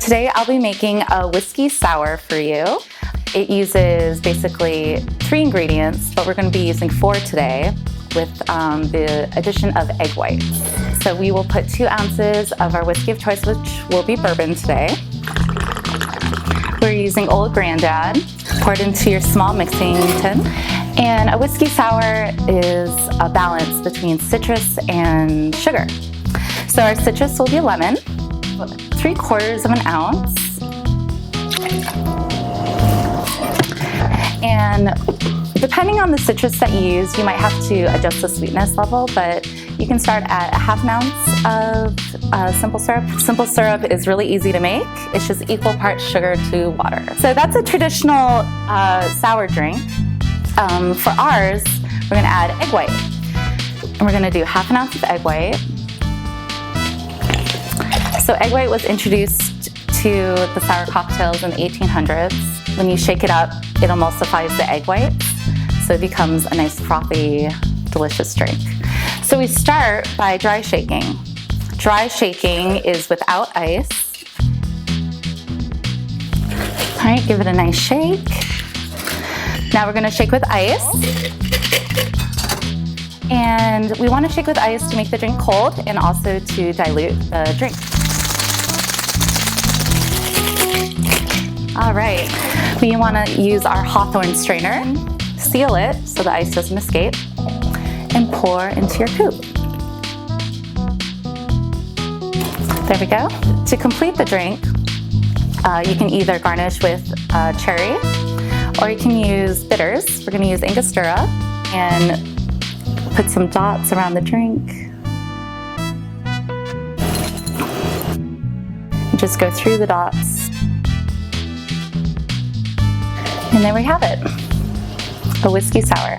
Today I'll be making a whiskey sour for you. It uses basically 3 ingredients, but we're going to be using 4 today with the addition of egg whites. So we will put 2 ounces of our whiskey of choice, which will be bourbon today. We're using Old Grandad, poured into your small mixing tin. And a whiskey sour is a balance between citrus and sugar. So our citrus will be lemon, 3/4 of an ounce. And depending on the citrus that you use, you might have to adjust the sweetness level, but you can start at 1/2 ounce of simple syrup. Simple syrup is really easy to make. It's just equal parts sugar to water. So that's a traditional sour drink. For ours, we're gonna add egg white. And we're gonna do 1/2 ounce of egg white. So egg white was introduced to the sour cocktails in the 1800s. When you shake it up, it emulsifies the egg whites, so it becomes a nice frothy, delicious drink. So we start by dry shaking. Dry shaking is without ice. All right, give it a nice shake. Now we're gonna shake with ice. And we wanna shake with ice to make the drink cold and also to dilute the drink. All right, we wanna use our Hawthorne strainer, seal it so the ice doesn't escape, and pour into your coupe. There we go. To complete the drink, you can either garnish with cherry, or you can use bitters. We're gonna use Angostura and put some dots around the drink. Just go through the dots. And there we have it, a whiskey sour.